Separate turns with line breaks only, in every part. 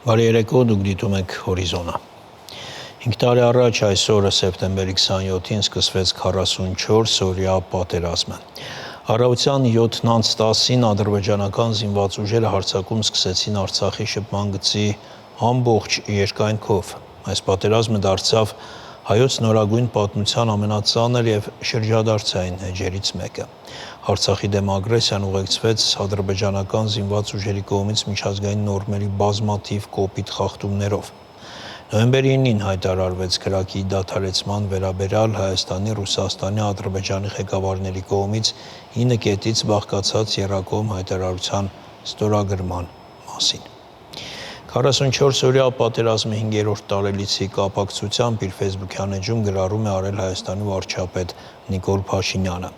Բարի երեկո, դուք դիտում եք Հորիզոնը։ 5 տարի առաջ այսօրը սեպտեմբերի 27-ին սկսվեց 44-օրյա պատերազմը։ Առավոտյան 7:10-ին ադրբեջանական զինված ուժերը հարձակում սկսեցին Արցախի շփման գծի ամբողջ երկայնքով։ Այս պատերազմը դարձավ հայոց նորագույն պատմության ամենածանր եւ շրջադարձային էջերից մեկը։ Արցախի դեմ ագրեսիան ուղեկցվեց ադրբեջանական զինված ուժերի կողմից միջազգային նորմերի բազմաթիվ կոպիտ խախտումներով։ Նոյեմբերի 9-ին հայտարարվեց կրակի դադարեցման վերաբերյալ Հայաստանի, Ռուսաստանի, Ադրբեջանի ղեկավարների կողմից 9 կետից բաղկացած եռակողմ հայտարարության ստորագրման մասին։ 44-օրյա պատերազմի 5-րդ տարելիցի կապակցությամբ իր ֆեյսբուքյան էջում գրառում է արել Հայաստանի վարչապետ Նիկոլ Փաշինյանը։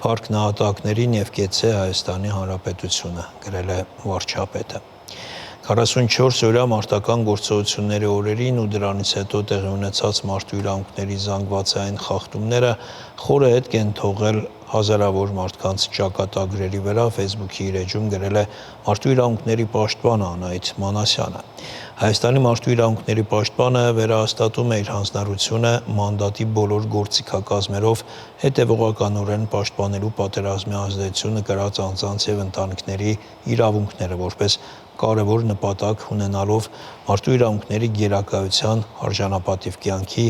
Փառք նահատակներին եւ կեցցե Հայաստանի Հանրապետությունը, գրել է վարչապետը։ 44-օրյա մարտական գործողությունների օրերին ու դրանից հետո տեղի ունեցած մարդու իրավունքների զանգվածային խախտումները խորը հետք են թողել հազարավոր մարդկանց ճակատագրերի վրա, ֆեյսբուքի իր էջում գրել է մարդու իրավունքների պաշտպան Անահիտ Մանասյանը։ Հայաստանի մարդու իրավունքների պաշտպանը վերահաստատում է իր հանձնառությունը մանդատի բոլոր գործիքակազմերով հետևողականորեն պաշտպանելու պատերազմի ազդեցությունը կրած անձանց եւ ընտանիքների իրավունքները որպես կարևոր նպատակ ունենալով մարդու իրավունքների գերակայության արժանապատիվ կյանքի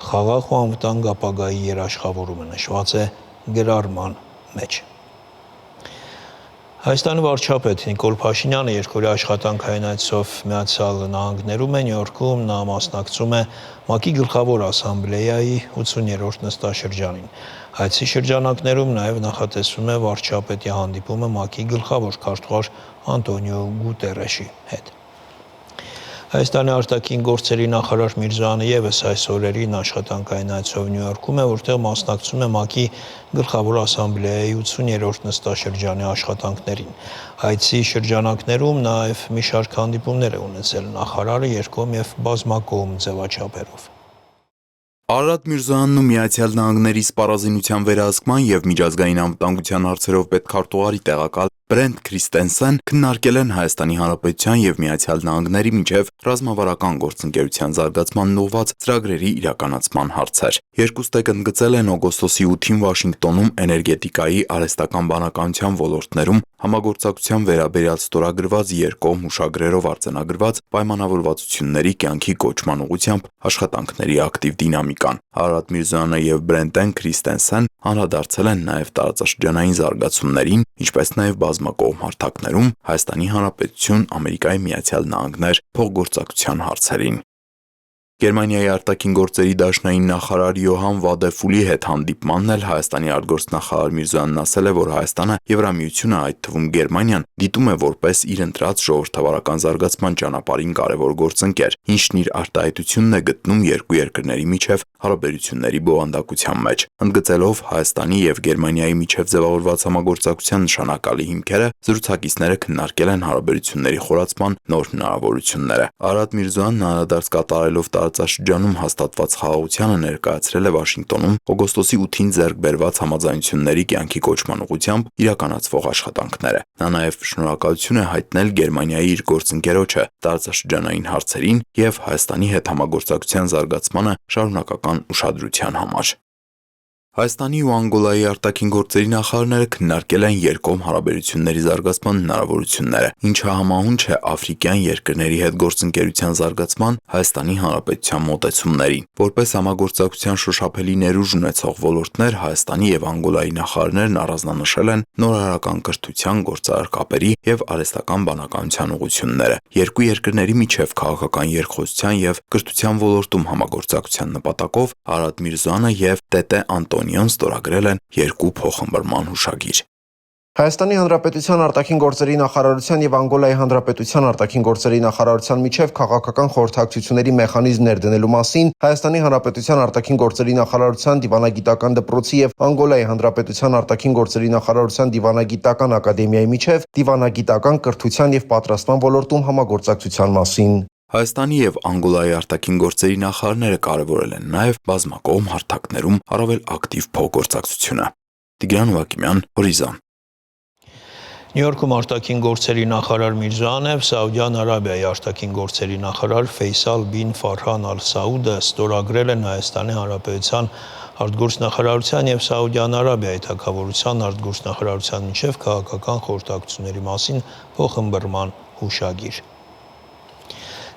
խաղաղ ու անվտանգ ապագայի երաշխավորումը նշված է գրառման մեջ։ Հայաստանի վարչապետ Նիկոլ Փաշինյանը երկօրյա աշխատանքային այցով Միացյալ Նահանգներում է, Նյու Յորքում նա մասնակցում է ՄԱԿ-ի գլխավոր ասամբլեայի 80-րդ նստաշրջանին։ Այցի շրջանակներում նաև նախատեսվում է վարչապետի հանդիպումը ՄԱԿ-ի գլխավոր քարտուղար Անտոնիո Գուտերեշի հետ։ Հայաստանի արտաքին գործերի նախարար Միրզոյանը եւս այս օրերին աշխատանքային այցով Նյու Յորքում է, որտեղ մասնակցում է ՄԱԿ-ի գլխավոր ասամբլեայի 80-րդ նստաշրջանի աշխատանքներին։ Այցի շրջանակներում նաև մի շարք հանդիպումներ է ունեցել նախարարը երկկողմ եւ բազմակողմ ձևաչափերով։
Արարատ Միրզոյանն ու Միացյալ Նահանգների սպառազինության վերահսկման եւ միջազգային անվտանգության հարցերով պետքարտուղարի տեղակալ Բրենտ Քրիստենսեն քննարկել են Հայաստանի Հանրապետության եւ Միացյալ Նահանգների միջև ռազմավարական գործընկերության զարգացման ուղղված ծրագրերի իրականացման հարցեր։ Երկուստեք ընդգծել են օգոստոսի 8-ին Վաշինգտոնում էներգետիկայի, արհեստական բանականության ոլորտներում համագործակցության վերաբերյալ ստորագրված երկկողմ հուշագրերով արձանագրված պայմանավորվածությունների կյանքի կոչման ուղղությամբ աշխատանքների ակտիվ դինամիկան։ Արարատ Միրզոյանը եւ Բրենտեն Քրիստենսեն անդրադարձել են նաեւ տարածաշրջանային զարգացումներին, ինչպես նաեւ բազմակողմ հարթակներում Հայաստանի Հանրապետություն, Ամերիկայի Միացյալ Նահանգներ փոխգործակցության հարցերին։ Գերմանիայի արտաքին գործերի դաշնային նախարար Յոհան Վադեֆուլի հետ հանդիպմանն էլ Հայաստանի արտգործնախարար Միրզոյանն ասել է, որ Հայաստանը Եվրամիությունը, այդ թվում Գերմանիան, դիտում է որպես իր ընտրած ժողովրդավարական զարգացման ճանապարհին կարևոր գործընկեր, ինչն իր արտահայտությունն է գտնում երկու երկրների միջև հարաբերությունների բովանդակության մեջ։ Ընդգծելով Հայաստանի եւ Գերմանիայի միջև ձևավորված համագործակցության նշանակալի հիմքերը, զրուցակիցները քննարկել են հարաբերությունների խորացման նոր հնարավորությունները։ Արարատ Միրզոյանն անդրադարձ կատարելով տարածաշրջանում հաստատված խաղաղությանը ներկայացրել է Վաշինգտոնում օգոստոսի 8-ին ձեռք բերված համաձայնությունների կյանքի կոչման ուղղությամբ իրականացվող աշխատանքները։ Նա նաև շնորհակալություն է հայտնել Գերմանիայի իր գործընկերոջը տարածաշրջանային հարցերին եւ Հայաստանի հետ համագործակցության զարգացմանը շարունակական ուշադրության համար։ Հայաստանի ու Անգոլայի արտաքին գործերի նախարարները քննարկել են երկկողմ հարաբերությունների զարգացման հնարավորությունները, ինչը համահունչ է աֆրիկյան երկրների հետ գործընկերության զարգացման Հայաստանի Հանրապետության մոտեցումներին։ Որպես համագործակցության շոշափելի ներուժ ունեցող ոլորտներ Հայաստանի եւ Անգոլայի նախարարներն առանձնանշել են նորարարական կրթության, գործարար կապերի եւ արհեստական բանականության ուղղությունները։ Երկու երկրների միջև քաղաքական երկխոսության եւ կրթության ոլորտում համագործակցության նպատակով Արարատ Միրզոյանը եւ ՏՏ Անտոնիոն ստորագրել են երկու փոխհմբռնման հուշագիր։
Հայաստանի Հանրապետության արտաքին գործերի նախարարության եւ Անգոլայի Հանրապետության արտաքին գործերի նախարարության միջև քաղաքական խորհրդակցությունների մեխանիզմ ներդնելու մասին Հայաստանի Հանրապետության արտաքին գործերի նախարարության դիվանագիտական դպրոցի եւ Անգոլայի Հանրապետության արտաքին գործերի նախարարության դիվանագիտական ակադեմիայի միջև դիվանագիտական կրթության եւ պատրաստման ոլորտում համագործակցության մասին։
Հայաստանի եւ Անգոլայի արտաքին գործերի նախարարները կարևորել են նաեւ բազմակողմ հարթակներում առավել ակտիվ փոխգործակցությունը։ Տիգրան Վակիմյան, Հորիզոն։
Նյու Յորքում արտաքին գործերի նախարար Միրզոյանով Սաուդյան Արաբիայի արտաքին գործերի նախարար Ֆեյսալ բին Ֆարհան ալ-Սաուդը ստորագրել են Հայաստանի Հանրապետության արտգործնախարարության եւ Սաուդյան Արաբիայի թագավորության արտգործնախարարության միջև քաղաքական խորհրդակցությունների մասին փոխըմբռնման հուշագիր։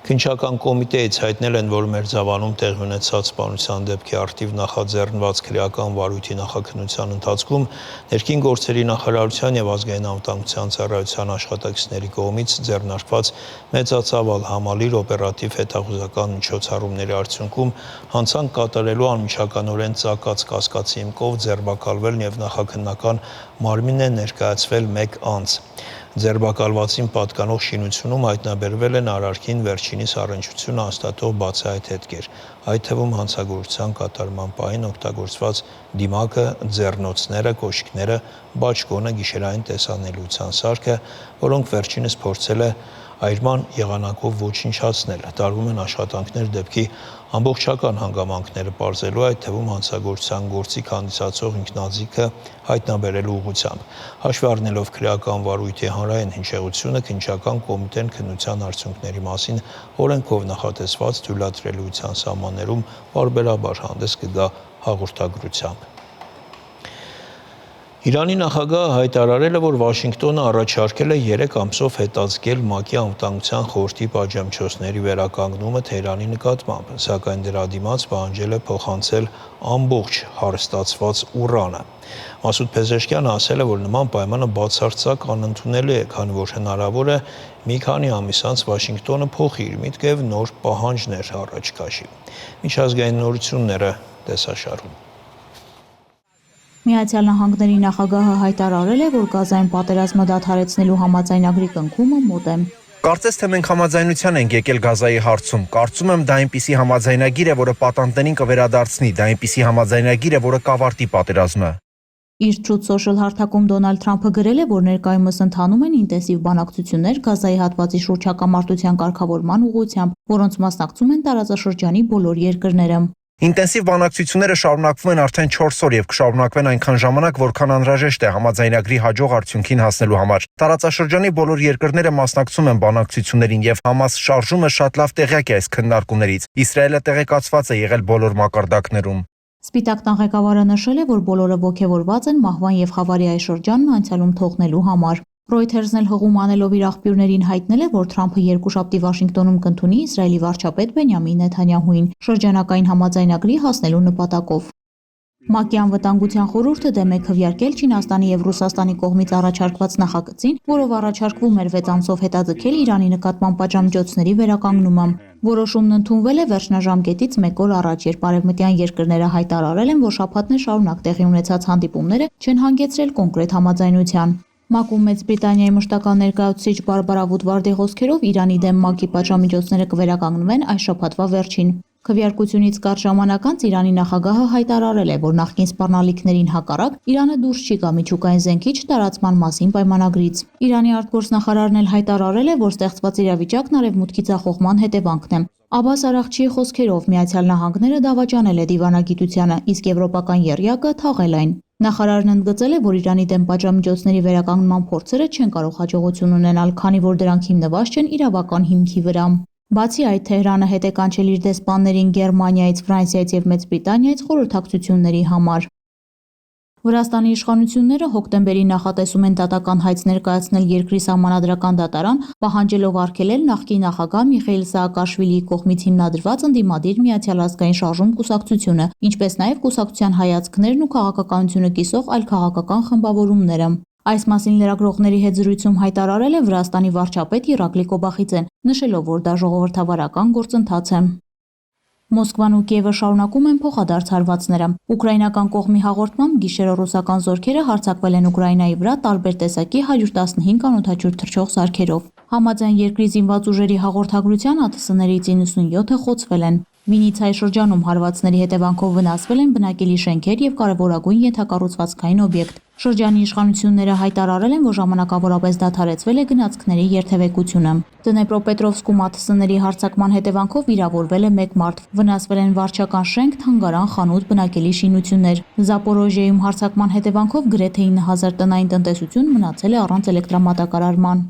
Քննչական կոմիտեից հայտնել են, որ Մերձավանում տեղի ունեցած սպանության դեպքի առթիվ նախաձեռնված քրեական վարույթի նախաքննության ընթացքում ներքին գործերի նախարարության եւ ազգային անվտանգության ծառայության աշխատակիցների կողմից ձեռնարկված մեծածավալ համալիր օպերատիվ հետախուզական միջոցառումների արդյունքում հանցանք կատարելու անմիջականորեն ծակած կասկածի հիմքով ձերբակալվել եւ նախաքննական մարմին է ներկայացվել 1 անձ։ Ձերբակալվածին պատկանող շինությունում հայտնաբերվել են արարքին վերջինիս առնչությունը հաստատող բացահայտ հետքեր, այդ թվում հանցագործության կատարման պահին օգտագործված դիմակը, ձեռնոցները, կոշիկները, բաճկոնը, գիշերային տեսանելիության սարքը, որոնք վերջինս փորձել է այրման եղանակով ոչնչացնել։ Տարվում են աշխատանքներ դեպքի ամբողջական հանգամանքները պարզելու, այդ թվում հանցագործության գործիք հանդիսացող ինքնաձիգը հայտնաբերելու ուղղությամբ։ Հաշվի առնելով քրեական վարույթի հանրային հնչեղությունը, քննչական կոմիտեն քննության արդյունքների մասին օրենքով նախատեսված թույլատրելիության սահմաններում պարբերաբար հանդես կգա հաղորդագրությամբ։ Իրանի նախագահը հայտարարել է, որ Վաշինգտոնը առաջարկել է 3 ամսով հետաձգել ՄԱԿ-ի անվտանգության խորհրդի պատժամիջոցների վերականգնումը Թեհրանի նկատմամբ, սակայն դրա դիմաց պահանջել է փոխանցել ամբողջ հարստացված ուրանը։ Մասուդ Փեզեշքյանը ասել է, որ նման պայմանը բացարձակ անընդունելի է, քանի որ հնարավոր է մի քանի ամիս անց Վաշինգտոնը փոխի իր միտքը եւ նոր պահանջներ առաջ քաշի։ Միջազգային նորությունները տեսաշարում։
Միացյալ Նահանգների նախագահը հայտարարել է, որ Գազայում պատերազմը դադարեցնելու համաձայնագրի կնքումը մոտ է։
Կարծես թե մենք համաձայնության ենք եկել Գազայի հարցում։ Կարծում եմ, դա այնպիսի համաձայնագիր է, որը պատանդներին կվերադարձնի, դա այնպիսի համաձայնագիր է, որը կավարտի պատերազմը։
Իր Truth Social հարթակում Դոնալդ Թրամփը գրել է, որ ներկայումս ընթանում են ինտենսիվ բանակցություններ Գազայի հատվածի շուրջ հակամարտության կարգավորման ուղղությամբ, որոնց մասնակցում են տարածաշրջանի բոլոր երկրները։
Ինտենսիվ բանակցությունները շարունակվում են արդեն 4 օր եւ կշարունակվեն այնքան ժամանակ, որքան անհրաժեշտ է համաձայնագրի հաջող արդյունքին հասնելու համար։ Տարածաշրջանի բոլոր երկրները մասնակցում են բանակցություններին եւ Համաս շարժումը շատ լավ տեղյակ է այս քննարկումներից։ Իսրայելը տեղեկացված է եղել բոլոր մակարդակներում։
Սպիտակ տան ղեկավարը նշել է, որ բոլորը ողջևորված են մահվան եւ խավարիայի շրջանն անցյալում թողնելու համար։ Reuters-ն էլ հղում անելով իր աղբյուրներին հայտնել է, որ Թրամփը երկուշաբթի Վաշինգտոնում կընդունի Իսրայելի վարչապետ Բենյամին Նեթանյահուին շրջանակային համաձայնագրի հասնելու նպատակով։ ՄԱԿ-ի անվտանգության խորհուրդը դեմ է քվեարկել Չինաստանի եւ Ռուսաստանի կողմից առաջարկված նախագծին, որով առաջարկվում էր 6 ամսով հետաձգել Իրանի նկատմամբ պատժամիջոցների վերականգնումը։ Որոշումն ընդունվել է վերջնաժամկետից 1 օր առաջ, երբ արևմտյան երկրները հայտարարել են, որ շաբաթներ շարունակ տեղի ունեցած հանդիպումները չեն հանգեցրել կոնկրետ համաձայնության։ ՄԱԿ-ում Մեծ Բրիտանիայի մշտական ներկայացուցիչ Բարբարա Վուդվարդի խոսքերով Իրանի դեմ ՄԱԿ-ի պատժամիջոցները կվերականգնվեն այս շաբաթվա վերջին։ Քվեարկությունից կարճ ժամանակ անց Իրանի նախագահը հայտարարել է, որ նախկին սպառնալիքներին հակառակ Իրանը դուրս չի գա միջուկային զենքի չտարածման մասին պայմանագրից։ Իրանի արտգործնախարարն էլ հայտարարել է, որ ստեղծված իրավիճակն արևմուտքի ձախողման հետևանքն է։ Աբբաս Արաղչիի խոսքերով Միացյալ Նահանգները դավաճանել է դիվանագիտությանը, իսկ եվրոպական եռյակը թաղել այն։ Նախարարն ընդգծել է, որ Իրանի դեմ պատժամիջոցների վերականգնման փորձերը չեն կարող հաջողություն ունենալ, քանի որ դրանք հիմնված չեն իրավական հիմքի վրա։ Բացի այդ, Թեհրանը հետ է կանչել իր դեսպաններին Գերմանիայից, Ֆրանսիայից եւ Մեծ Բրիտանիայից խորհրդակցությունների համար։ Վրաստանի իշխանությունները հոկտեմբերին նախատեսում են դատական հայց ներկայացնել երկրի սահմանադրական դատարան, պահանջելով արգելել նախկին նախագահ Միխեիլ Սաակաշվիլիի կողմից հիմնադրված ընդդիմադիր Միացյալ ազգային շարժում կուսակցությունը, ինչպես նաև կուսակցության հայացքներն ու քաղաքականությունը կիսող այլ քաղաքական խմբավորումները։ Այս մասին լրագրողների հետ զրույցում հայտարարել է Վրաստանի վարչապետ Իռակլի Կոբախիձեն, նշելով, որ դա ժողովրդավարական գործընթաց է։ Մոսկվան ու Կիևը շարունակում են փոխադարձ հարվածները։ Ուկրաինական կողմի հաղորդմամբ գիշերը ռուսական զորքերը հարձակվել են Ուկրաինայի վրա տարբեր տեսակի 115 անօդաչու թռչող սարքերով։ Համաձայն երկրի զինված ուժերի հաղորդագրության ԱԹՍ-ներից 97-ը խոցվել են։ Վինիցայի շրջանում հարվածների հետևանքով վնասվել են բնակելի շենքեր և կարևորագույն ենթակառուցվածքային օբյեկտ։ Շրջանի իշխանությունները հայտարարել են, որ ժամանակավորապես դադարեցվել է գնացքների երթևեկությունը։ Դնեպրոպետրովսկում ԱԹՍ-ների հարձակման հետևանքով վիրավորվել է 1 մարդ։ Վնասվել են վարչական շենք, թանգարան, խանութ, բնակելի շինություններ։ Զապորոժիեում հարձակման հետևանքով գրեթե 9000 տնային տնտեսություն մնացել է առանց էլեկտրամատակարարման։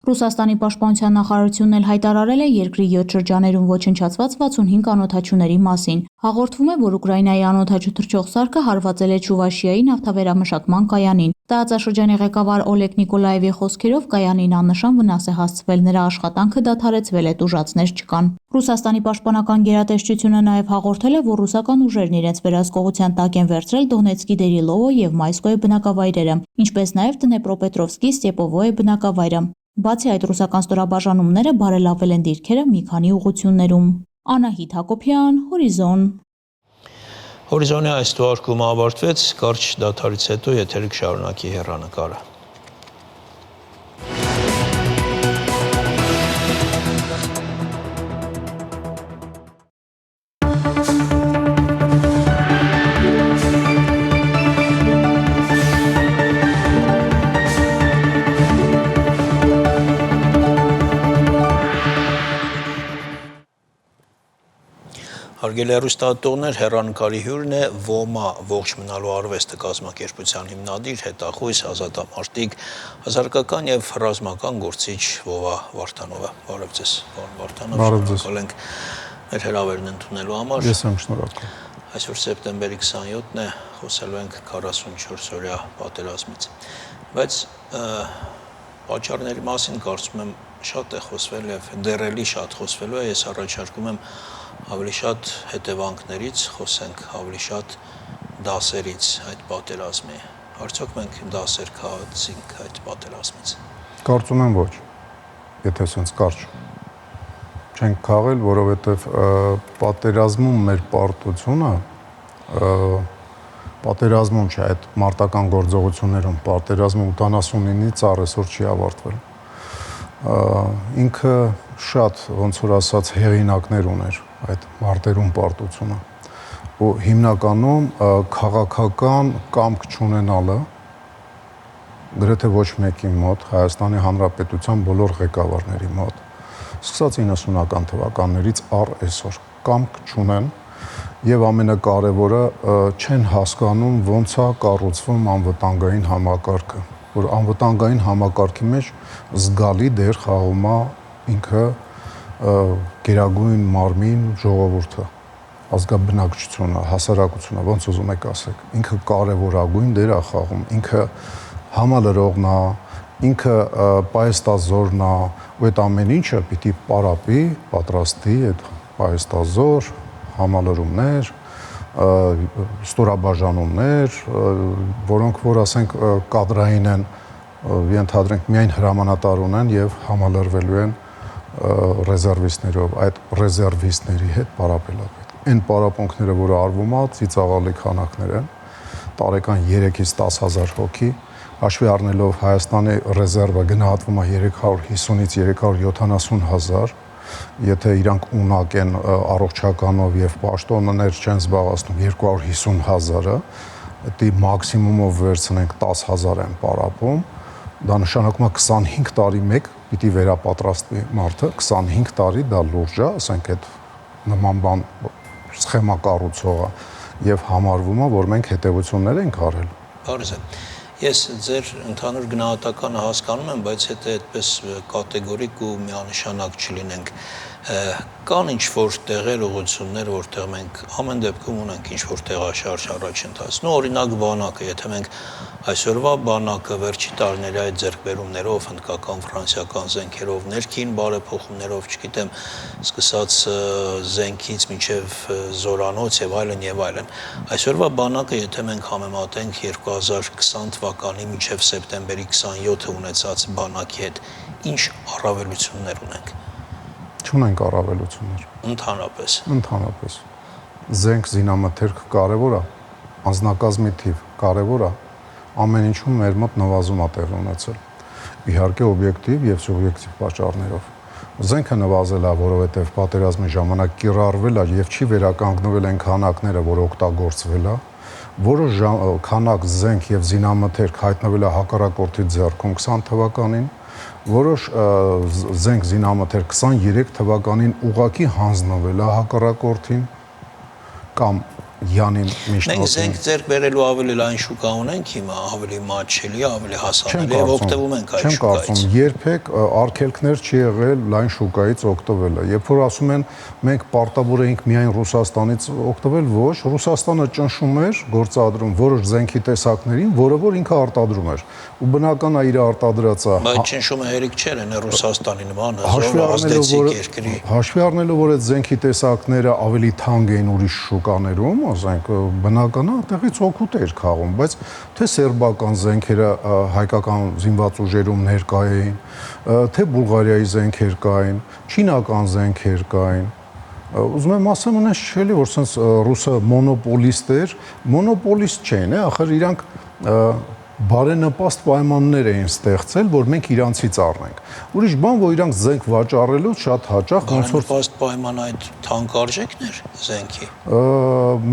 Ռուսաստանի պաշտպանության նախարարությունն էլ հայտարարել է երկրի 7 շրջաներում ոչնչացված 65 անօդաչուների մասին։ Հաղորդվում է, որ Ուկրաինայի անօդաչու թռչող սարքը հարվածել է Չուվաշիայի նավթավերամշակման կայանին։ Տարածաշրջանի ղեկավար Օլեգ Նիկոլաևի խոսքերով կայանին աննշան վնաս է հասցվել, նրա աշխատանքը դադարեցվել է, տուժածներ չկան։ Ռուսաստանի պաշտպանական գերատեսչությունը նաև հաղորդել է, որ ռուսական ուժերն իրենց վերահսկողության տակ են վերցրել Դոնեցկի, Դերիլովո եւ Մայսկոյե բնակավայրերը, ինչպես նաև Դնեպրոպետրովսկի, Ստեպովոյե բնակավայրը։ Բացի այդ, ռուսական ստորաբաժանումները բարելավել են դիրքերը մի քանի ուղղություններում։ Անահիտ Հակոբյան, Հորիզոն։
Հորիզոնի այս թողարկումը ավարտվեց, կարճ դադարից հետո եթերը կշարունակի հեռանկարը։ Հարգելի հեռուստադիտողներ, հեռանկարի հյուրն է ՈՄԱ ողջ մնալու արվեստը կազմակերպության հիմնադիր, հետախույզ, ազատամարտիկ, հասարակական եւ ռազմական գործիչ Վովա Վարդանովը։ Բարև ձեզ, պարոն Վարդանով, շնորհակալ ենք մեր հրավերն ընդունելու համար։
Ես եմ շնորհակալ։
Այսօր սեպտեմբերի 27-ն է, խոսելու ենք 44-օրյա պատերազմից։ Բայց պատճառների մասին կարծում եմ շատ է խոսվել եւ դեռելի շատ խոսվելու է, ես առաջարկում եմ ավելի շատ հետևանքներից խոսենք, ավելի շատ դասերից այդ պատերազմի։ Արդյոք մենք դասեր քաղեցինք այդ պատերազմից։
Կարծում եմ ոչ, եթե sense կարճ չենք քաղել, որովհետև պատերազմում մեր պարտությունը, պատերազմում չէ, այդ մարտական գործողություններում պատերազմում 89-ից առեսօր չի ավարտվել։ Ինքը շատ, ոնց որ ասած, հեղինակներ ուներ այդ մարտերում պարտությունը, ու հիմնականում քաղաքական կամք չունենալը գրեթե ոչ մեկի մոտ, Հայաստանի Հանրապետության բոլոր ղեկավարների մոտ, սկսած 90-ական թվականներից առ այսօր կամք չունեն եւ ամենակարևորը չեն հասկանում ոնց է կառուցվում անվտանգային համակարգը, որ անվտանգային համակարգի մեջ զգալի դեր խաղում է ինքը գերագույն մարմին ժողովուրդը, ազգաբնակչությունը, հասարակությունը, ոնց ուզում եք ասեք, ինքը կարևորագույն դեր է խաղում, ինքը համալրողն է, ինքը պայեստազորն է, ու այդ ամեն ինչը պիտի պարապի, պատրաստի այդ պայեստազոր, համալրումներ, ստորաբաժանումներ, որոնք որ ասենք կադրային են, ենթադրենք միայն հրամանատար ունեն եւ համալրվելու են ռեզերվիստներով, այդ ռեզերվիստների հետ պարապելա պետք։ Այն պարապմունքները, որը արվում է, ծիծաղալի քանակներ են, տարեկան 3-ից 10,000 հոգի, հաշվի առնելով Հայաստանի ռեզերվը գնահատվում է 350-ից 370,000, եթե իրանք ունակ են առողջականով եւ պաշտոններ չեն զբաղացնում 250,000-ը, դա մաքսիմումով վերցնենք 10,000 են պարապում, դա նշանակում է 25 տարի մեկ պիտի վերապատրաստվի մարդը, 25 տարի դա լուրջ է, ասենք այդ նման բան սխեմա կառուցողը եւ համարվում է, որ մենք հետեւություններ ենք արել։
Բարի է։ Ես ձեր ընդհանուր գնահատականը հասկանում եմ, բայց եթե այդպես կատեգորիկ ու միանշանակ չլինենք, կան ինչ-որ տեղեր, ուղղություններ, որտեղ մենք ամեն դեպքում ունենք ինչ-որ տեղաշարժ առաջընթաց։ Օրինակ բանակը, եթե մենք այսօրվա բանակը վերջի տարիների այդ ձեռքբերումներով, հնդկական, ֆրանսիական զենքերով, ներքին բարեփոխումներով, չգիտեմ, սկսած զենքից մինչև զորանոց եւ այլն, այսօրվա բանակը, եթե մենք համեմատենք 2020 թվականի մինչև սեպտեմբերի 27-ը ունեցած բանակի հետ, ինչ առավելություններ ունենք։
Չունենք առավելություններ։ Ընդհանրապես։ Զենք զինամթերք կարևոր է, անձնակազմի թիվ կարևոր է, ամեն ինչում մեր մոտ նվազում է տեղի ունեցել։ Իհարկե օբյեկտիվ եւ սուբյեկտիվ պատճառներով։ Զենքը նվազել է, որովհետև պատերազմի ժամանակ կիրառվել է եւ չի վերականգնվել այն քանակները, որ օգտագործվել է։ Որոշ քանակ զենք եւ զինամթերք հայտնվել է հակառակորդի ձեռքում 20 թվականին, որոշ զենք զինամթերք 23 թվականին ուղակի հանձնվել է հակառակորդին կամ Յանին
Մենք
Միշնովին։
զենք ձեռք բերելու ավելի լայն շուկա ունենք հիմա, ավելի մատչելի, ավելի հասանելի եւ օգտվում ենք այդ
Չեմ
շուկայից։
կարծում, երբեք արգելքներ չի եղել լայն շուկայից օգտվելը։ Երբ որ ասում են մենք պարտավոր էինք միայն Ռուսաստանից օգտվել, ոչ, Ռուսաստանը ճնշում էր, գործադրում որոշ զենքի տեսակներին, որը որ ինքը արտադրում էր։ Ու բնական է իր արտադրածը։
Բայց ճնշումը հերիք չէր, այն Ռուսաստանի նման
Հաշվի
ազդեցիկ երկրի։
առնելով, որ այդ զենքի տեսակները ավելի թանկ էին ուրիշ շուկաներում, ասենք բնական է, այդտեղից օգուտ էր քաղում, բայց թե սերբական զենքերը հայկական զինված ուժերում ներկա էին, թե Բուլղարիայի զենքեր կային, չինական զենքեր կային։ Ուզում եմ ասեմ, այնպես չէ՞ որ sense ռուսը մոնոպոլիստ էր, մոնոպոլիստ չէին, ախր իրանք բարենպաստ պայմաններ էին ստեղծել, որ մենք իրանցից առնենք։ Ուրիշ բան, որ իրանք զենք վաճառելով շատ հաճախ ոնց որ
Բարենպաստ պայման այդ թանկարժեքներ զենքի։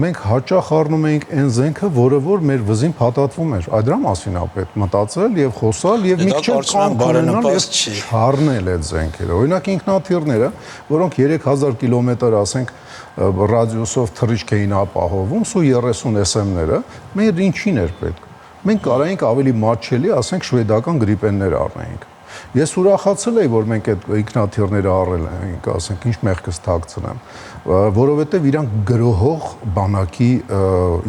մենք հաճախ առնում էինք այն զենքը, որը որ մեր վզին փաթաթվում էր։ Այդ դրա մասին է պետք մտածել եւ խոսալ եւ մի քիչ կամք ունենալ եւ չառնել այդ զենքերը։ Օրինակ ինքնաթիռները, որոնք 3000 կիլոմետր, ասենք, ռադիուսով թռիչք էին ապահովում, Su-30 SM-ները, մեր ինչին էր պետք։ Մենք կարայինք ավելի մատչելի, ասենք, շվեդական գրիպեններ առնեինք։ Ես ուրախացել եի, որ մենք այդ ինքնաթիռները առել ենք, ասենք, ինչ մեղքս թաքցնեմ, որովհետև իրանք գրոհող բանակի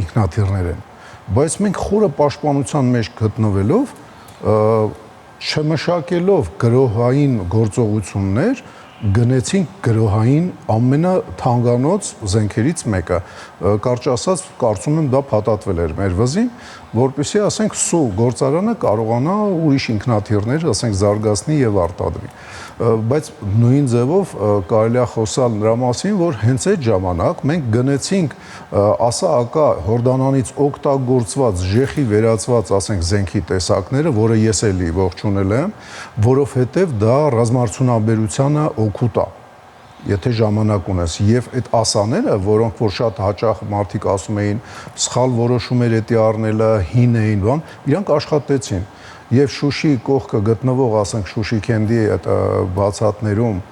ինքնաթիռներ են։ Բայց մենք խորը պաշտպանության մեջ գտնվելով, չմշակելով գրոհային գործողություններ, գնեցինք գրոհային ամենաթանկանոց զենքերից մեկը, կարճ ասած, կարծում եմ դա փաթաթվել էր մեր վզին, որպեսզի, ասենք, Սու գործարանը կարողանա ուրիշ ինքնաթիռներ, ասենք, զարգացնի եւ արտադրի։ Բայց նույն ձևով կարելի է խոսալ նրա մասին, որ հենց այդ ժամանակ մենք գնեցինք ասա-ակա Հորդանանից օգտագործված ժեխի վերածված, ասենք, զենքի տեսակները, որը ես էլի ողջունել եմ, որովհետեւ դա ռազմարտունաբերությանը օգուտ է։ Եթե ժամանակ ունես եւ այդ ասաները, որոնք որ շատ հաճախ մարդիկ ասում էին, սխալ որոշում էր էտի առնելը, հին էին, բան, իրանք աշխատեցին։ Եվ Շուշի կողքը գտնվող, ասենք, Շուշի քենդի այդ բացատներում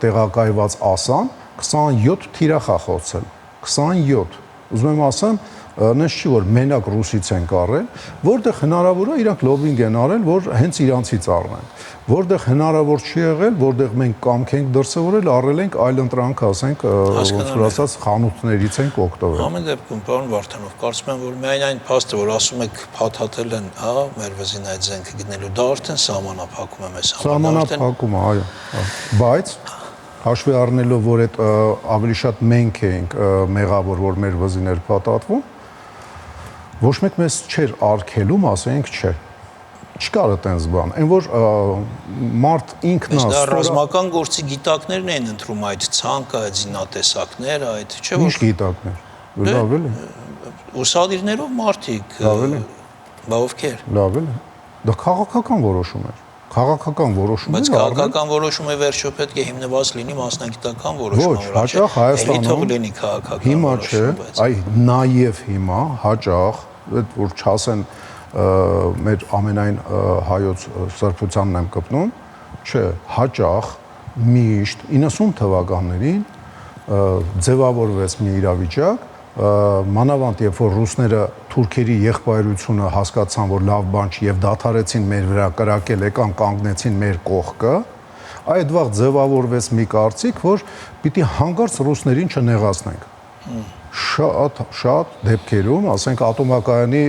տեղակայված ասան 27 թիրախ է խոցել, 27։ Ուզում եմ ասեմ, նենց չի որ մենակ ռուսից են առել, որտեղ հնարավոր է իրանք լոբինգ են արել, որ հենց իրանցից առնեն։ Որտեղ հնարավոր չի եղել, որտեղ մենք կամք ենք դրսևորել, առել ենք այլ ընտրանք, ասենք, ոնց որ ասած, խանութներից ենք օգտվել։
Ամեն դեպքում, պարոն Վարդանով, կարծում եմ, որ միայն այն փաստը, որ ասում եք փաթաթել են, հա, մեր վզին այդ զենքը գտնելու, դա արդեն սահմանափակում է մեզ համար։
Սահմանափակում է, այո։ Բայց հաշվի առնելով, որ այդ ավելի շատ մենք էինք մեղավոր, որ մեր վզին էր փաթաթվում, ոչ մեկ մեզ չէր արգելում, ասենք, չէ։ Չկար այդպես բան։ Այն որ մարդ ինքն է
դա ռազմական գործի գիտակներն են ընտրում այդ ցանկը, այդ զինատեսակները, այդ չէ՞ որ
ինչ գիտակներ։ Լավ էլի։
Ուսադիրներով մարդիկ։
Լավ էլի։
Բա ովքեր։
Լավ էլի։ Դա քաղաքական որոշում էր։ Քաղաքական որոշում էր։
Բայց քաղաքական որոշումը վերջո պետք է հիմնված լինի մասնագիտական որոշման
վրա։ Ոչ, հաճախ Հայաստանում
թող լինի քաղաքական
հիմա չէ, այ նաև հիմա հաճախ, այդ որ չասեն մեր ամենայն հայոց սրբությանն եմ կպնում, չէ, հաճախ միշտ 90 թվականներին ձևավորվեց մի իրավիճակ, մանավանդ երբ որ ռուսները թուրքերի եղբայրությունը հասկացան, որ լավ բան չի եւ դադարեցին մեր վրա կրակել, եկան կանգնեցին մեր կողքը, այդ վաղ ձևավորվեց մի կարծիք, որ պիտի հանկարծ ռուսներին չնեղացնենք։ Շատ դեպքերում, ասենք, ատոմակայանի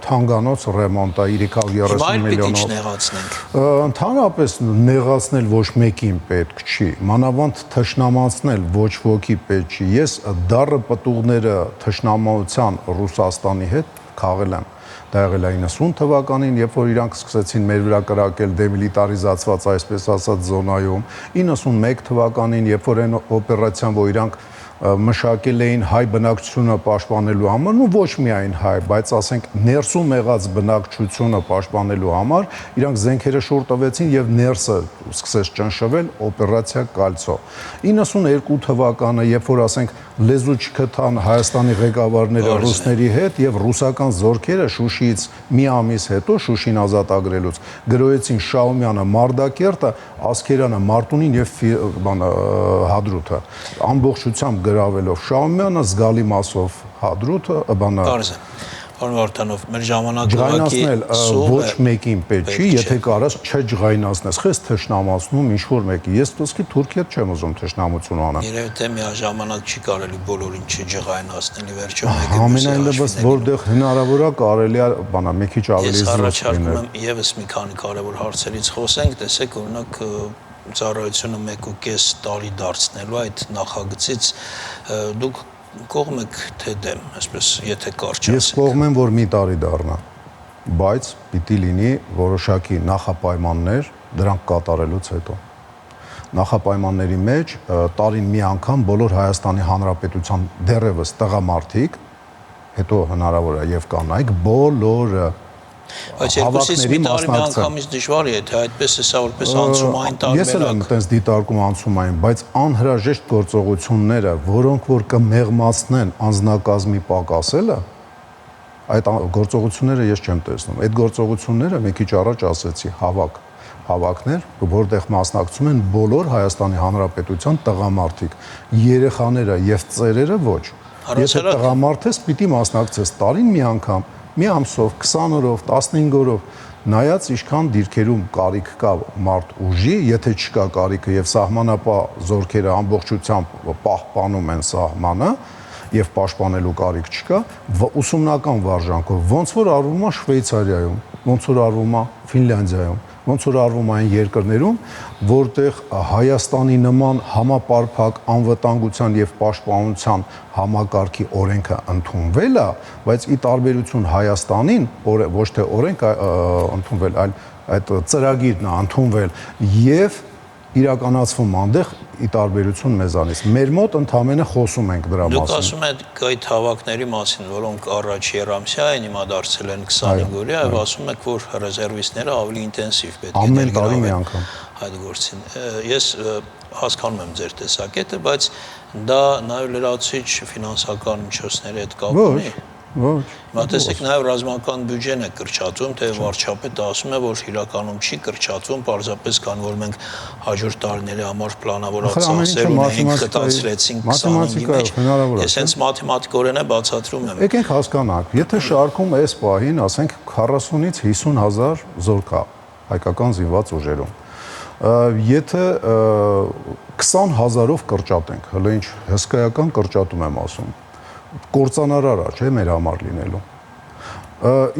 թանկանոց ռեմոնտը 330 միլիոնով։ Ընդհանրապես նեղացնել ոչ մեկին պետք չի, մանավանդ թշնամացնել ոչ ոքի պետք չի։ Ես դառը պտուղները թշնամության Ռուսաստանի հետ քաղել եմ։ Դա եղել է 90 թվականին, երբ որ իրանք սկսեցին մեր վրա կրակել դեմիլիտարիզացված, այսպես ասած, զոնայում, 91 թվականին, երբ որ այն օպերացիան, որ իրանք մշակել էին հայ բնակչությունը պաշտպանելու համար, ու ոչ միայն հայ, բայց ասենք ներսում եղած բնակչությունը պաշտպանելու համար իրանք զենքերը շուռ տվեցին եւ ներսը սկսեց ճնշվել օպերացիա Կալցո։ 92 թվականը, երբ որ ասենք լեզու չգտան Հայաստանի ղեկավարները ռուսների հետ եւ ռուսական զորքերը Շուշիից մի ամիս հետո Շուշին ազատագրելուց գրոհեցին Շաումյանը, Մարդակերտը, Ասկերյանը, Մարտունին եւ Հադրութը, ամբողջությամբ գրավելով Շաումյանը, զգալի մասով Հադրութը,
Պարոն Վարդանով, մեր ժամանակը
ջղայնացնել ոչ մեկին պետք չի, եթե կարաս չջղայնացնես, խես թշնամացնում ինչ-որ մեկի։ Ես ոսկի Թուրքիա չեմ ուզում թշնամություն անեմ։
Երևի թե միաժամանակ չի կարելի բոլորին չջղայնացնել, ի վերջո մեկը
Ամենայն դեպս որտեղ հնարավոր է կարելի է մի քիչ ավելի
զուտ լինել։ Ես
զուտ
առաջարկում
լինել։
եմ եւս մի քանի կարևոր հարցերից խոսենք, տեսեք օրինակ ծառայությունը 1.5 տարի դարձնելու այդ նախագծից դուք կողմ եք թե դեմ, այսպես եթե կարճ ասենք։
Ես կողմ եմ, որ մի տարի դառնա, բայց պիտի լինի որոշակի նախապայմաններ դրանք կատարելուց հետո։ Նախապայմանների մեջ տարին մի անգամ բոլոր Հայաստանի Հանրապետության դեռևս տղամարդիկ, հետո հնարավոր է եւ կանայք, բոլորը
Բայց երկուսից մի տարի մի անգամից դժվար է, թե այդպես է սա որպես անցումային տարբերակ։
Ես էլ եմ այդպես դիտարկում անցումային, բայց անհրաժեշտ գործողությունները, որոնք որ կմեղմացնեն անձնակազմի պակասելը, այդ գործողությունները ես չեմ տեսնում։ Այդ գործողությունները մի քիչ առաջ ասեցի հավաքներ, որտեղ մասնակցում են բոլոր Հայաստանի Հանրապետության տղամարդիկ, երեխաները եւ ծերերը ոչ։ Եթե տղամարդ ես, պիտի մասնակցես տարին մի անգամ, մի ամսով, 20 օրով, 15 օրով, նայած ինչքան դիրքերում կարիք կա մարդ ուժի, եթե չկա կարիքը եւ սահմանապահ զորքերը ամբողջությամբ պահպանում են սահմանը եւ պաշտպանելու կարիք չկա, ուսումնական վարժանքով, ոնց որ արվում է Շվեյցարիայում, ոնց որ արվում է Ֆինլանդիայում, ոնց որ արվում է այն երկրներում, որտեղ Հայաստանի նման համապարփակ անվտանգության եւ պաշտպանության համակարգի օրենքը ընդունվել է, բայց ի տարբերություն Հայաստանին, ոչ թե օրենք ընդունվել, այլ այդ ծրագիրն է ընդունվել եւ իրականացվում այնտեղ ի տարբերություն մեզանից։ Մեր մոտ ընդամենը խոսում ենք դրա մասին։
Դուք ասում եք այդ հավաքների մասին, որոնք առաջ երամսյա են, հիմա դարձել են 25 օրյա, եւ ասում եք, որ ռեզերվիստները ավելի ինտենսիվ պետք է
ամեն տարի մի անգամ
այդ գործին։ Ես հասկանում եմ ձեր տեսակետը, բայց դա նաեւ լրացուցիչ ֆինանսական միջոցների հետ կապ ունի։
Ոչ։
Հիմա տեսեք, նաև ռազմական բյուջեն է կրճատում, թե վարչապետը ասում է, որ իրականում չի կրճատում, պարզապես կան, որ մենք հաջորդ տարիների համար պլանավորած ծախսեր ունենք, խտացրեցինք 25-ի մեջ։ Ես հենց մաթեմատիկորեն է բացատրում եմ։
Եկենք հասկանանք, եթե շարքում այս պահին, ասենք 40-ից 50,000 զոր կա հայկական զինված ուժերում, եթե 20,000-ով կրճատենք, հələ ինչ հսկայական կրճատում եմ ասում, կործանարար է, չէ, մեր համար լինելու։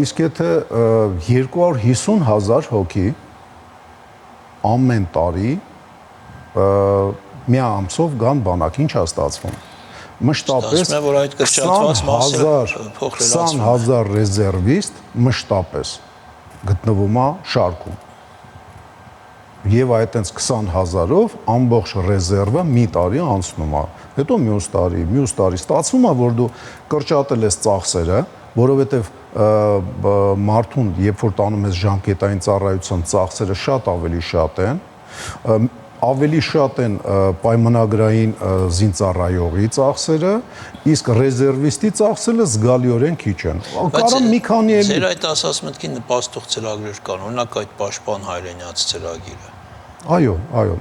Իսկ եթե 250,000 հոգի ամեն տարի մի ամսով գան բանակ, ինչ է ստացվում։ Մշտապես 20,000 ռեզերվիստ մշտապես գտնվում է շարքում։ Եվ այդ այնց 20,000-ով ամբողջ ռեզերվը մի տարի անցնում է, հետո մյուս տարի ստացվում է, որ դու կրճատել ես ծախսերը, որովհետև մարդուն, երբ որ տանում ես ժամկետային ծառայության ծախսերը շատ ավելի շատ են պայմանագրային զինծառայողի ծախսերը, իսկ ռեզերվիստի ծախսերը զգալիորեն քիչ են։ Կարամ մի քանի էլի։
Ձեր այդ ասած մտքին նպաստող ծրագրեր կան, օրինակ այդ պաշտպան հայրենյաց ծրագիրը։
Այո,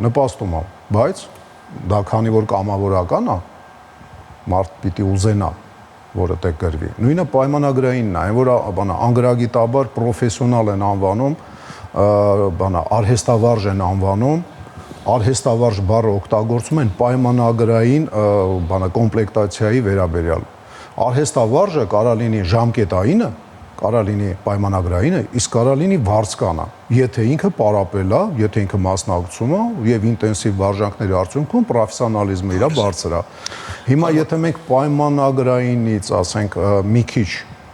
նպաստում է, բայց դա քանի որ կամավորական է, մարդ պիտի ուզենա, որը տեղ գրվի։ Նույնը պայմանագրայինն է, այն որ անգրագիտաբար պրոֆեսիոնալ են անվանում, արհեստավարժ են անվանում, արհեստավարժ բառը օգտագործում են պայմանագրային կոմպլեկտացիայի վերաբերյալ։ Արհեստավարժը կարա լինի ժամկետայինը, կարա լինի պայմանագրայինը, իսկ կարա լինի վարձկանը, եթե ինքը պարապել է, եթե ինքը մասնակցում է եւ ինտենսիվ վարժանքների արդյունքում պրոֆեսիոնալիզմը իր բարձր է։ Հիմա եթե մենք պայմանագրայինից, ասենք, մի քիչ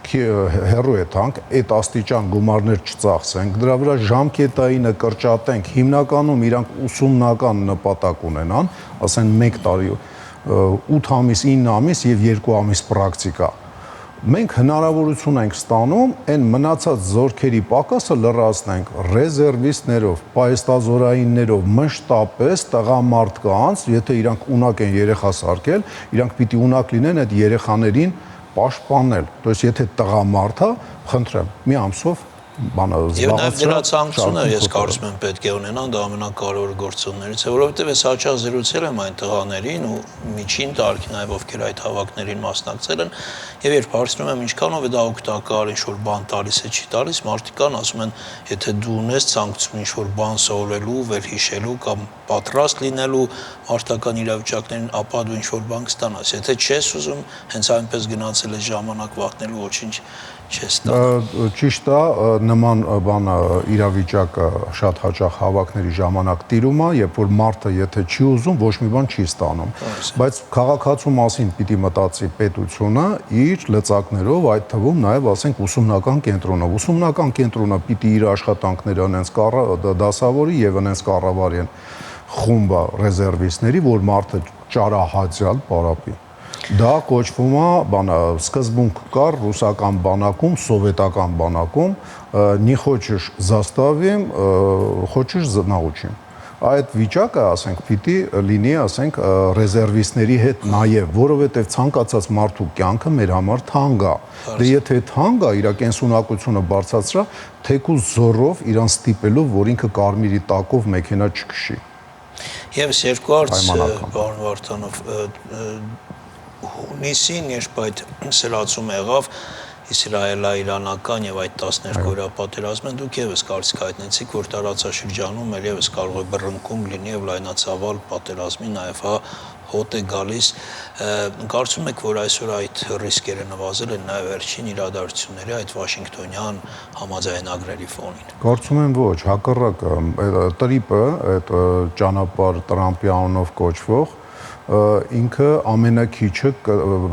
հեռու է տանք, այդ աստիճան գումարներ չծախսենք, դրա վրա ժամկետայինը կրճատենք, հիմնականում իրանք ուսումնական նպատակ ունենան, ասեն 1 տարի 8 ամիս, 9 ամիս եւ 2 ամիս պրակտիկա։ Մենք հնարավորություն ենք ստանում այն մնացած զորքերի պակասը լրացնենք ռեզերվիստներով, պայստազորայիններով, մշտապես տղամարդկանց, եթե իրանք ունակ են երեխա սարքել, իրանք պիտի ունակ լինեն այդ երեխաներին պաշտպանել։ То есть եթե տղամարդ է, խնդրեմ, մի ամսով բանը
Եվ նաև դրա ցանկությունը ես կարծում եմ պետք է ունենան, դա ամենակարևոր գործոններից է, որովհետև ես հաճախ զրուցել եմ այն տղաներին ու միջին տարիքի նաև ովքեր այդ հավաքներին մասնակցել են, եւ երբ հարցնում եմ ինչքանով է դա օգտակար, ինչ-որ բան տալիս է, չի տալիս, մարդիկ կան ասում են, եթե դու ունես ցանկություն ինչ-որ բան սովորելու, վերհիշելու կամ պատրաստ լինելու մարդկային իրավիճակներին, ապա դու ինչ-որ բան կստանաս, եթե չես ուզում, հենց այնպես գնացել ես ժամանակ վատնելու, ոչինչ չես ստանա։
Ճիշտ է, նման բանը իրավիճակը շատ հաճախ հավաքների ժամանակ տիրում է, երբ որ մարդը եթե չի ուզում, ոչ մի բան չի ստանում։ Բայց քաղաքացու մասին պիտի մտածի պետությունը իր լծակներով, այդ թվում նաև ասենք ուսումնական կենտրոնը։ Ուսումնական կենտրոնը պիտի իր աշխատանքները անենց դասավորի եւ անենց կառավարեն խումբը ռեզերվիստների, որ մարդը ճարահատյալ պարապի։ Դա կոչվում է բանը սկզբունք կար ռուսական բանակում, սովետական բանակում, не хочешь заставим, хочешь научим։ Այդ վիճակը, ասենք, պիտի լինի, ասենք, ռեզերվիստների հետ նաև, որովհետև ցանկացած մարդու կյանքը մեր համար թանկ է։ Դե եթե թանկ է, իր կենսունակությունը բարձրացրա, թեկուզ զորով իրան ստիպելով, որ ինքը կարմիրի տակով մեքենա չքշի։
Եվս երկու հարց, պարոն Վարդանով, հունիսին, երբ այդ սրացում եղավ իսրայելա-իրանական եւ այդ 12-օրյա պատերազմը, դուք եւս կարծիք հայտնեցիք, որ տարածաշրջանում էլ եւս կարող է բռնկում լինի եւ լայնածավալ պատերազմի նաեւ հոտ է գալիս։ Կարծում եք, որ այսօր այդ ռիսկերը նվազել են նաեւ վերջին իրադարձությունների, այդ Վաշինգտոնյան համաձայնագրերի ֆոնին։
Կարծում եմ ոչ, հակառակը, տրիպը, այդ ճանապարհ Տրամպի անունով կոչվող ինքը ամենակիչը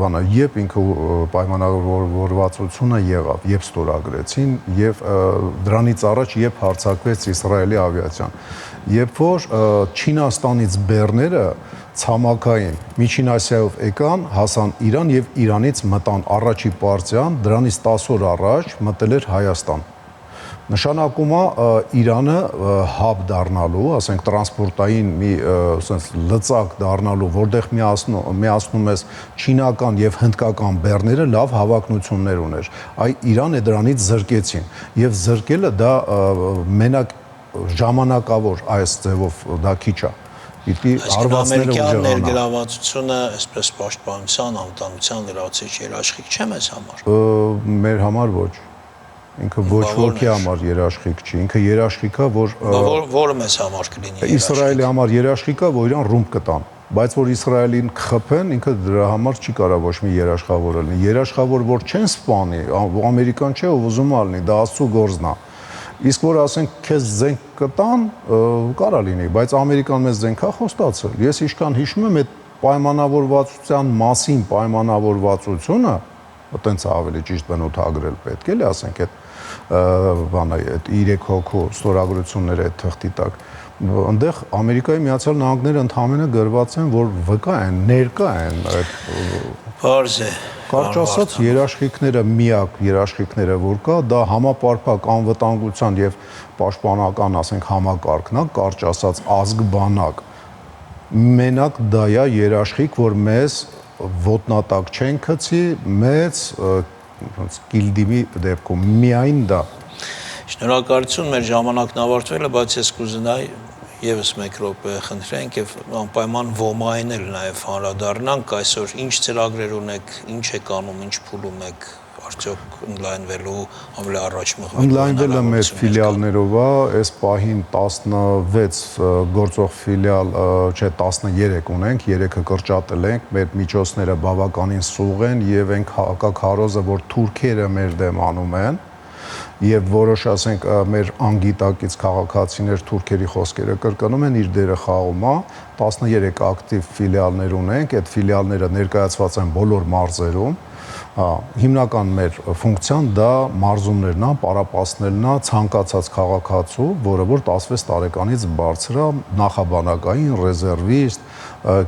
բանա, երբ ինքը պայմանավորվածությունը եղավ, երբ ստորագրեցին եւ դրանից առաջ երբ հարձակվեց Իսրայելի ավիացիան, երբ որ Չինաստանից բեռները ցամաքային Միջին Ասիայով եկան, հասան Իրան եւ Իրանից մտան առաջի պարտիան, դրանից 10 օր առաջ մտել էր Հայաստան։ Նշանակում է Իրանը հաբ դառնալու, ասենք տրանսպորտային մի ասենց լծակ դառնալու, որտեղ միացնում ես չինական եւ հնդկական բեռները, լավ հավակնություններ ուներ։ Իրանը դրանից զրկեցին եւ զրկելը դա մենակ ժամանակավոր այս ձևով դա քիչ է։ Պիտի արվածները ուժեղանան։
Ներգրավվածությունը, այսպես պաշտպանության, անվտանգության լրացիչ երաշխիք չէ մեզ համար։
Մեր համար ոչ։ Ինքը ոչ ոքի համար երաշխիք չի, ինքը երաշխիք է,
որը մեզ համար կլինի երաշխիք։
Իսրայելի համար երաշխիք է, որ իրան ռումբ կտան, բայց որ Իսրայելին կխփեն, ինքը դրա համար չի կարող ոչ մի երաշխավոր լինի։ Երաշխավոր որ չեն սպանի, ամերիկան չէ, ով ուզում ալնի, դա Աստծո գործն է։ Իսկ որ ասենք քեզ զենք կտան, կարա լինի, բայց ամերիկան մեզ զենք է խոստացել։ Ես ինչքան հիշում եմ, այդ պայմանավորվածության մասին պայմանավորվածությունը, այտենց ավելի ճիշտ բնութագրել պետք է, ասենք այդ բանը այդ 3 հոգու ստորագրությունները այդ թղթի տակ այնտեղ Ամերիկայի Միացյալ Նահանգները ընդհանրապես գրված են, որ վկա են, ներկա են այդ
Պարզ է։
Կարճ ասած երաշխիքները միակ երաշխիքները որ կա, դա համապարփակ անվտանգության եւ պաշտպանական, ասենք, համակարգն է, կարճ ասած ազգբանակ։ Մենակ դա է երաշխիք, որ մեզ ոտնատակ չեն գցի, մեծ կիլդիմի դեպքում միայն դա։
Շնորհակալություն, մեր ժամանակն ավարտվել է, բայց ես կուզենայի եւս մեկ րոպե խնդրենք եւ անպայման ոմայնել նաեւ հանրադառնանք այսօր ինչ ծրագրեր ունեք, ինչ եք անում, ինչ փուլում եք, արդյոք ընդլայնվելու ավելի առաջ մղվելու։
Ընդլայնվելը մեր ֆիլիալներով է, այս պահին 16 գործող ֆիլիալ, չէ 13 ունենք, 3-ը կրճատել ենք, մեր միջոցները բավականին սուղ են եւ այն հակաքարոզը, որ թուրքերը մեր դեմ անում են, եւ որոշ ասենք մեր անգիտակից քաղաքացիներ թուրքերի խոսքերը կրկնում են, իր դերը խաղում է, 13 ակտիվ ֆիլիալներ ունենք, այդ ֆիլիալները ներկայացված են բոլոր մարզերում, Հիմնական մեր ֆունկցիան դա մարզումներն է, պարապացնելն է ցանկացած քաղաքացու, որը որ 16 տարեկանից բարձր է, նախաբանակային, ռեզերվիստ,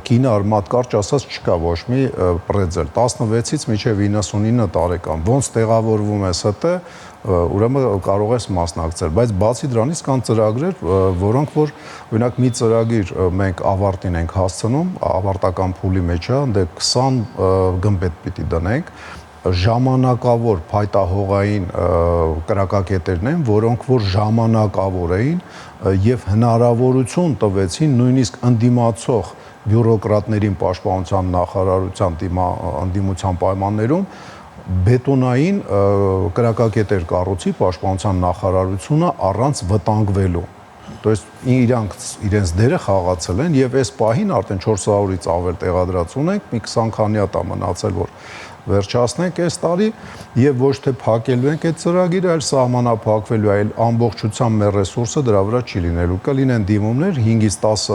կինարմատ, կարճ ասած չկա ոչ մի պրեձել 16-ից մինչև 99 տարեկան։ Ոնց տեղավորվում ես հետը, ուրեմն կարող ես մասնակցել, բայց բացի դրանից կան ծրագրեր, որոնք որ օրինակ մի ծրագիր մենք ավարտին ենք հասցնում, ավարտական փուլի մեջ է, դե 20 գմբեթ պիտի դնենք, ժամանակավոր փայտահողային կրակակետերն են, որոնք որ ժամանակավոր էին եւ հնարավորություն տվեցին նույնիսկ ընդդիմացող բյուրոկրատներին պաշտպանության նախարարության ընդդիմության պայմաններում բետոնային կրակակետեր կառուցի պաշտպանության նախարարությունը առանց վտանգվելու։ То есть իրանք իրենց դերը խաղացել են եւ այս պահին արդեն 400-ից ավել տեղադրած ունենք, մի 20 քանի հատ է մնացել, որ վերջացնենք այս տարի եւ ոչ թե փակելու ենք այդ ծրագիրը, այլ սահմանափակվելու, այլ ամբողջությամբ մեր ռեսուրսը դրա վրա չի լինելու։ Կլինեն դիմումներ 5-ից 10,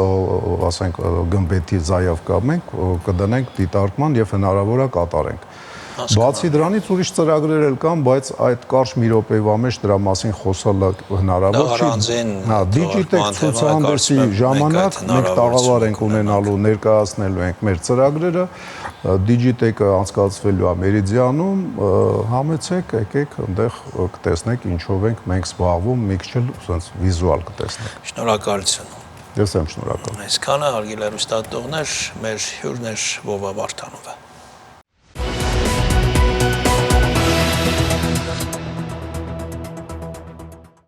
ասենք, գմբեթի զայով մենք կդնենք դիտարկման եւ հնարավոր է կատարենք։ Բացի դրանից ուրիշ ծրագրեր էլ կան, բայց այդ կարճ մի րոպեվա մեջ դրա մասին խոսելը հնարավոր չի։ Դիջիտեկ ցուցահանդեսի ժամանակ մենք տաղավար ենք ունենալու, ներկայացնելու ենք մեր ծրագրերը, Դիջիտեկը անցկացվելու է Մերիդիանում, համեցեք, եկեք, այնտեղ կտեսնեք ինչով ենք մենք զբաղվում, մի քիչ էլ ասենց վիզուալ կտեսնեք։
Շնորհակալություն։
Ես եմ շնորհակալ։
Այսքանը հարգելի հեռուստադիտողներ, մեր հյուրն էր Վովա Վարդանովը։